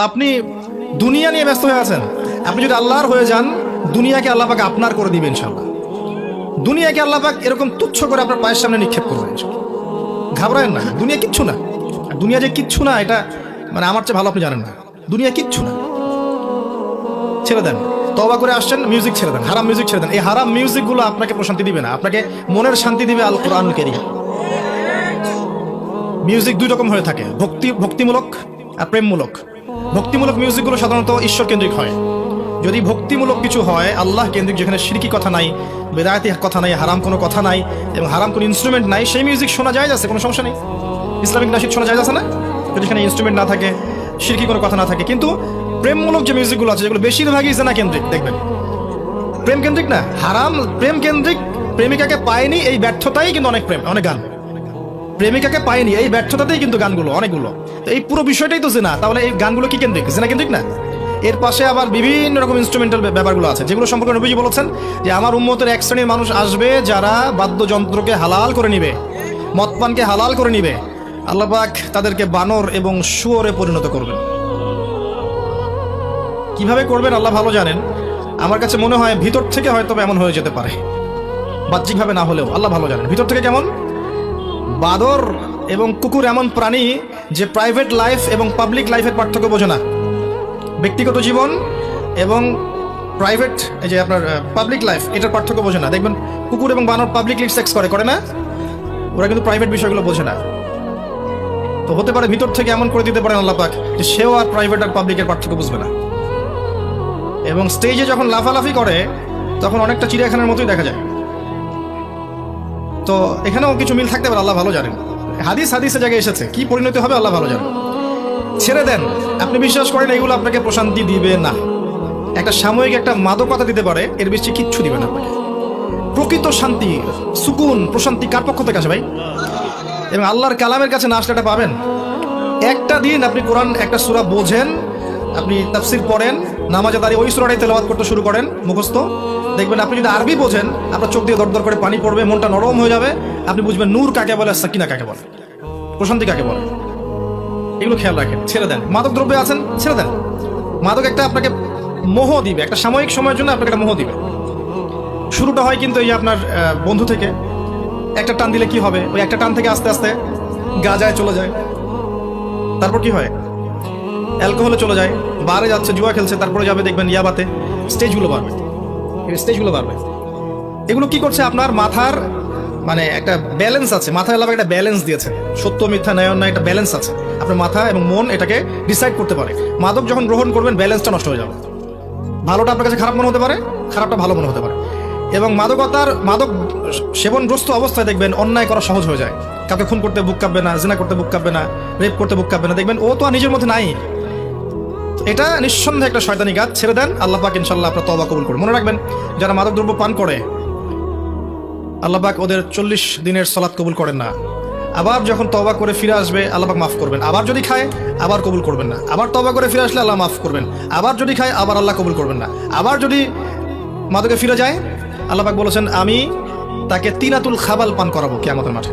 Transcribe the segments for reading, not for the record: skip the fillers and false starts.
আপনি দুনিয়া নিয়ে ব্যস্ত হয়ে আছেন। আপনি যদি আল্লাহর হয়ে যান, দুনিয়াকে আল্লাহ পাক আপনার করে দিবেন ইনশাআল্লাহ। দুনিয়াকে আল্লাহ পাক এরকম তুচ্ছ করে আপনার পায়ের সামনে নিক্ষেপ করবেন ইনশাআল্লাহ। ঘাবড়ায়েন না, দুনিয়া কিচ্ছু না। আর দুনিয়া যে কিচ্ছু না, এটা মানে আমার চেয়ে ভালো আপনি জানেন না। দুনিয়া কিচ্ছু না, ছেড়ে দেন। তওবা করে আসছেন, মিউজিক ছেড়ে দেন, হারাম মিউজিক ছেড়ে দেন। এই হারাম মিউজিকগুলো আপনাকে প্রশান্তি দিবে না, আপনাকে মনের শান্তি দিবে আল কোরআনুল কারীম। মিউজিক দুই রকম হয়ে থাকে, ভক্তিমূলক আর প্রেমমূলক। ভক্তিমূলক মিউজিকগুলো সাধারণত ঈশ্বর কেন্দ্রিক হয়। যদি ভক্তিমূলক কিছু হয় আল্লাহ কেন্দ্রিক, যেখানে শিরকি কথা নাই, বেদায়াতি কথা নাই, হারাম কোনো কথা নাই এবং হারাম কোনো ইনস্ট্রুমেন্ট নাই, সেই মিউজিক শোনা যায় আছে, কোনো সমস্যা নেই। ইসলামিক নাশিদ শোনা যায় আছে না, যদি এখানে ইনস্ট্রুমেন্ট না থাকে, শিরকি কোনো কথা না থাকে। কিন্তু প্রেমমূলক যে মিউজিকগুলো আছে, যেগুলো বেশিরভাগই জেনা কেন্দ্রিক, দেখবেন প্রেম কেন্দ্রিক না, হারাম প্রেম কেন্দ্রিক। প্রেমিকাকে পায়নি এই ব্যর্থতাই কিন্তু অনেক প্রেম, অনেক গান। প্রেমিকাকে পায়নি এই ব্যর্থতাতেই কিন্তু গানগুলো অনেকগুলো। এই পুরো বিষয়টাই তো জেনা, তাহলে এই গানগুলো কি কেন্দ্রিক? জেনা কেন্দ্রিক না। এর পাশে আবার বিভিন্ন রকম ইনস্ট্রুমেন্টাল ব্যাপারগুলো আছে, যেগুলো সম্পর্কে নবীজি বলেছেন যে আমার উম্মতের এক শ্রেণীর মানুষ আসবে যারা বাদ্যযন্ত্রকে হালাল করে নিবে, মদপানকে হালাল করে নিবে। আল্লাহ পাক তাদেরকে বানর এবং শুয়োরে পরিণত করবেন। কিভাবে করবেন আল্লাহ ভালো জানেন। আমার কাছে মনে হয় ভিতর থেকে হয়তো এমন হয়ে যেতে পারে, বাহ্যিকভাবে না হলেও আল্লাহ ভালো জানেন ভিতর থেকে কেমন। বাদর এবং কুকুর এমন প্রাণী যে প্রাইভেট লাইফ এবং পাবলিক লাইফের পার্থক্য বোঝে না। ব্যক্তিগত জীবন এবং প্রাইভেট, এই যে আপনার পাবলিক লাইফ, এটার পার্থক্য বোঝে না। দেখবেন কুকুর এবং বানর পাবলিকলি সেক্স করে না, ওরা কিন্তু প্রাইভেট বিষয়গুলো বোঝে না। তো হতে পারে ভিতর থেকে এমন করে দিতে পারেন আল্লাহ পাক যে সেও আর প্রাইভেট আর পাবলিকের পার্থক্য বুঝবে না। এবং স্টেজে যখন লাফালাফি করে তখন অনেকটা চিড়িয়াখানার মতোই দেখা যায়। তো এখানেও কিছু মিল থাকতে পারে, আল্লাহ ভালো জানেন। হাদিসে জায়গায় এসেছে, কি পরিণতি হবে আল্লাহ ভালো জানেন। ছেড়ে দেন। আপনি বিশ্বাস করেন এগুলো আপনাকে প্রশান্তি দিবে না। একটা সাময়িক একটা মাদকতা দিতে পারে, এর বেশি কিচ্ছু দিবে না আপনাকে। প্রকৃত শান্তি, সুকুন, প্রশান্তি কার পক্ষ থেকে আসে ভাই? এবং আল্লাহর কালামের কাছে না আসলে এটা পাবেন। একটা দিন আপনি কোরআন একটা সূরা বোঝেন, আপনি তাফসীর পড়েন, নামাজে দাঁড়িয়ে ওই সূরাটাই তেলাওয়াত করতে শুরু করেন মুখস্থ, দেখবেন আপনি যদি আরবি বোঝেন আপনার চোখ দিয়ে দরদর করে পানি পড়বে, মনটা নরম হয়ে যাবে। আপনি বুঝবেন নূর কাকে বলে, সাকিনা কাকে বলে, প্রশান্তি কাকে বলে। এগুলো খেয়াল রাখেন, ছেড়ে দেন। মাদক দ্রব্যে আছেন, ছেড়ে দেন। মাদক একটা আপনাকে মোহ দিবে, একটা সাময়িক সময়ের জন্য আপনাকে একটা মোহ দিবে। শুরুটা হয় কিন্তু এই আপনার বন্ধু থেকে। একটা টান দিলে কি হবে, ওই একটা টান থেকে আস্তে আস্তে গাঁজায় চলে যায়, তারপর কি হয় অ্যালকোহলে চলে যায়, বারে যাচ্ছে, জুয়া খেলছে, তারপরে যাবে দেখবেন ইয়াবাতে। স্টেজগুলো বাড়বে, এগুলো কি করছে? আপনার মাথার মানে একটা ব্যালেন্স আছে, মাথায় আল্লাহ একটা ব্যালেন্স দিয়েছে, সত্য মিথ্যা ন্যায় অন্যায় একটা ব্যালেন্স আছে। আপনার মাথা এবং মন এটাকে ডিসাইড করতে পারে। মাদক যখন গ্রহণ করবেন ব্যালেন্সটা নষ্ট হয়ে যাবে। ভালোটা আপনার কাছে খারাপ মনে হতে পারে, খারাপটা ভালো মনে হতে পারে। এবং মাদক সেবনগ্রস্ত অবস্থায় দেখবেন অন্যায় করা সহজ হয়ে যায়। কাউকে খুন করতে বুক কাঁপবে না, জিনা করতে বুক কাঁপবে না, রেপ করতে বুক কাঁপবে না। দেখবেন ও তো আর নিজের মধ্যে নাই। এটা নিঃসন্দেহে একটা শয়তানি কাজ। ছেড়ে দেন, আল্লাহ পাক ইনশাআল্লাহ আপনার তওবা কবুল করবেন। মনে রাখবেন যারা মাদক দ্রব্য পান করে আল্লাহ পাক ওদের 40 দিনের সালাত কবুল করেন না। আবার যখন তওবা করে ফিরে আসবে আল্লাহ পাক মাফ করবেন। আবার যদি খায় আবার কবুল করবেন না। আবার তওবা করে ফিরে আসলে আল্লাহ মাফ করবেন। আবার যদি খায় আবার আল্লাহ কবুল করবেন না। আবার যদি মাদকে ফিরে যায় আল্লাহ পাক বলেছেন আমি তাকে তিনাতুল খাবাল পান করাবো কিয়ামতের মাঠে।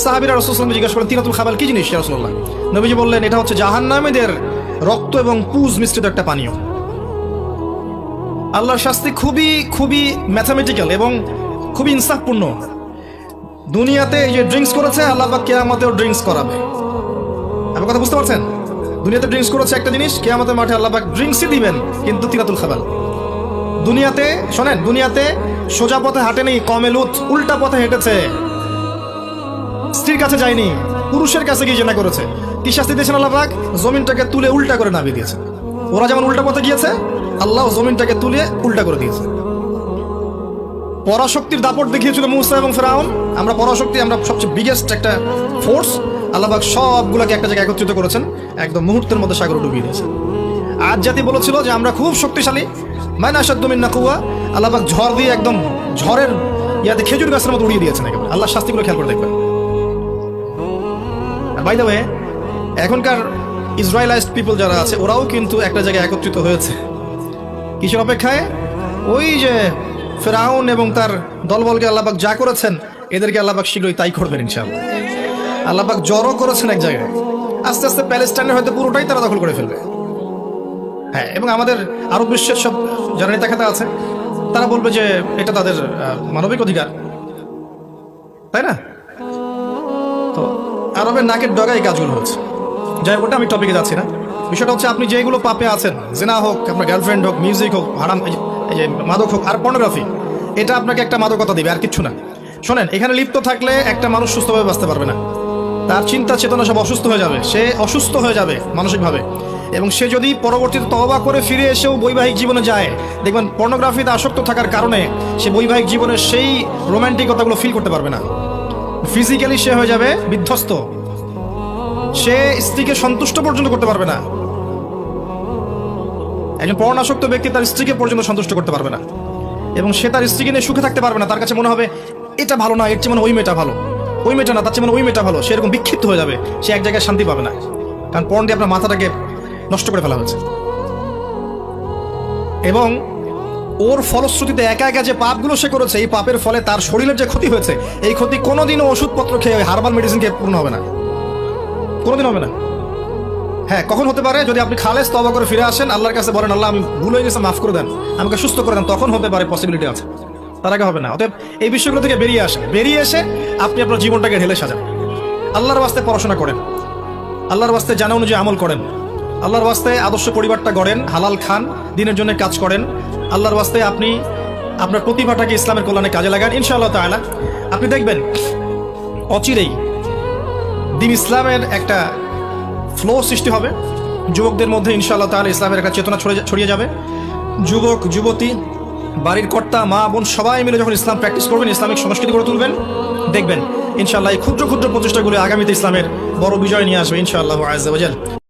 সাহাবীরা রাসূল সাল্লাল্লাহু আলাইহি ওয়াসাল্লাম জিজ্ঞাসা করেন তিনাতুল খাবাল কি জিনিস ইয়া রাসূলুল্লাহ? নবীজি বললেন এটা হচ্ছে জাহান্নামীদের রক্ত এবং পুজ মিশ্রিত একটা পানীয়। আল্লাহর শাস্তি খুবই খুবই ম্যাথামেটিক্যাল এবং খুবই ইনসাফপূর্ণ। দুনিয়াতে এই যে ড্রিঙ্কস করেছে আল্লাহ পাক কিয়ামতেও ড্রিঙ্কস করাবে। আপনি কথা বুঝতে পারছেন? দুনিয়াতে ড্রিঙ্কস করেছে একটা জিনিস, কিয়ামতের মাঠে আল্লাহ পাক ড্রিঙ্কসই দিবেন, কিন্তু তিনাতুল খাবাল। দুনিয়াতে শোনেন, দুনিয়াতে সোজা পথে হাঁটেনি কওমে লূত, উল্টা পথে হেঁটেছে। স্ত্রীর কাছে যায়নি, পুরুষের কাছে গিয়ে জেনা করেছে। কি শাস্তি দিয়েছেন আল্লাহ পাক? জমিনটাকে তুলে উল্টা করে নামিয়ে দিয়েছে। ওরা যেমন উল্টা পথে গিয়েছে, আল্লাহ জমিনটাকে তুলে উল্টা করে দিয়েছে। পরাশক্তির দাপট দেখিয়েছিল মূসা এবং ফিরআউন। আমরা পরাশক্তি, আমরা সবচেয়ে বিগেস্ট একটা ফোর্স। আল্লাহ পাক সবগুলোকে একটা জায়গায় একত্রিত করেছেন, একদম মুহূর্তের মধ্যে সাগরে ডুবিয়ে দিয়েছেন। আজ জাতি বলেছিল যে আমরা খুব শক্তিশালী, মান আশাদ্দু মিন্না কুওয়া। আল্লাহ পাক ঝড় দিয়ে একদম ঝড়ের ইয়াতে খেজুর গাছের মতো উড়িয়ে দিয়েছেন একেবারে। আল্লাহ শাস্তিগুলো খেয়াল করে দেখবেন। বাই দ্য ওয়ে, এখনকার ইসরায়েলাইজড পিপল যারা আছে ওরাও কিন্তু একটা জায়গায় একত্রিত হয়েছে। কিসের অপেক্ষায়? ওই যে ফিরআউন এবং তার দলবলকে আল্লাহ পাক যা করেছেন এদেরকে আল্লাহ পাক শীঘ্রই তাই করবেন ইনশাআল্লাহ। আল্লাহ পাক জড়ো করেছেন এক জায়গায়, আস্তে আস্তে প্যালেস্টাইনের হয়তো পুরোটাই তারা দখল করে ফেলবে। হ্যাঁ, এবং আমাদের আরব বিশ্বের সব যারা নেতা খেতা আছে তারা বলবে যে এটা তাদের মানবিক অধিকার, তাই না? তো আরবের নাকের ডগায় এই কাজগুলো হচ্ছে। যাই হোক, ওটা আমি টপিকে যাচ্ছি না। বিষয়টা হচ্ছে আপনি যেগুলো পাপে আছেন, জেনা হোক, আপনার গার্লফ্রেন্ড হোক, মিউজিক হোক, হারাম এই যে মাদক হোক, আর পর্নোগ্রাফি, এটা আপনাকে একটা মাদকতা দিবে, আর কিচ্ছু না। শোনেন, এখানে লিপ্ত থাকলে একটা মানুষ সুস্থভাবে বাঁচতে পারবে না। তার চিন্তা চেতনা সব অসুস্থ হয়ে যাবে, সে অসুস্থ হয়ে যাবে মানসিকভাবে। এবং সে যদি পরবর্তীতে তওবা করে ফিরে এসেও বৈবাহিক জীবনে যায়, দেখবেন পর্নোগ্রাফিতে আসক্ত থাকার কারণে সে বৈবাহিক জীবনের সেই রোম্যান্টিকতাগুলো ফিল করতে পারবে না। ফিজিক্যালি সে হয়ে যাবে বিধ্বস্ত, সে স্ত্রীকে সন্তুষ্ট পর্যন্ত করতে পারবে না। একজন পর্ণাসক্ত ব্যক্তি তার স্ত্রীকে পর্যন্ত সন্তুষ্ট করতে পারবে না, এবং সে তার স্ত্রীকে নিয়ে সুখে থাকতে পারবে না। তার কাছে মনে হবে এটা ভালো না, এর চেয়ে মানে ওই মেয়েটা ভালো, ওই মেয়েটা না, তার চেয়ে মানে ওই মেয়েটা ভালো। সে এরকম বিক্ষিপ্ত হয়ে যাবে, সে এক জায়গায় শান্তি পাবে না, কারণ পর্ন দিয়ে আপনার মাথাটাকে নষ্ট করে ফেলা হয়েছে। এবং ওর ফলশ্রুতিতে একা একা যে পাপগুলো সে করেছে, এই পাপের ফলে তার শরীরের যে ক্ষতি হয়েছে, এই ক্ষতি কোনোদিনও ওষুধপত্র খেয়ে, হার্বাল মেডিসিন খেয়ে পূর্ণ হবে না, কোনোদিন হবে না। হ্যাঁ, কখন হতে পারে? যদি আপনি খালেস তওবা করে ফিরে আসেন, আল্লাহর কাছে বলেন, আল্লাহ আমি ভুল হয়ে গেছে, মাফ করে দেন, আমাকে সুস্থ করে দেন, তখন হতে পারে, পসিবিলিটি আছে, তার আগে হবে না। অতএব এই বিষয়গুলো থেকে বেরিয়ে আসেন, বেরিয়ে এসে আপনি আপনার জীবনটাকে ঢেলে সাজান। আল্লাহর ওয়াস্তে পড়াশোনা করেন, আল্লাহর ওয়াস্তে জানা অনুযায়ী আমল করেন, আল্লাহর ওয়াস্তে আদর্শ পরিবারটা গড়েন, হালাল খান, দিনের জন্য কাজ করেন। আল্লাহর ওয়াস্তে আপনি আপনার প্রতিভাটাকে ইসলামের কল্যাণে কাজে লাগান। ইনশাআল্লাহ তাআলা আপনি দেখবেন অচিরেই দিন ইসলামের একটা ফ্লো সৃষ্টি হবে যুবকদের মধ্যে। ইনশাআল্লাহ তাআলা ইসলামের একটা চেতনা ছড়িয়ে যাবে। যুবক যুবতী, বাড়ির কর্তা, মা বোন সবাই মিলে যখন ইসলাম প্র্যাকটিস করবেন, ইসলামিক সংস্কৃতি গড়ে তুলবেন, দেখবেন ইনশাআল্লাহ এই ক্ষুদ্র ক্ষুদ্র প্রচেষ্টাগুলো আগামীতে ইসলামের বড় বিজয় নিয়ে আসবে ইনশাআল্লাহ আযজা ওয়া জাল।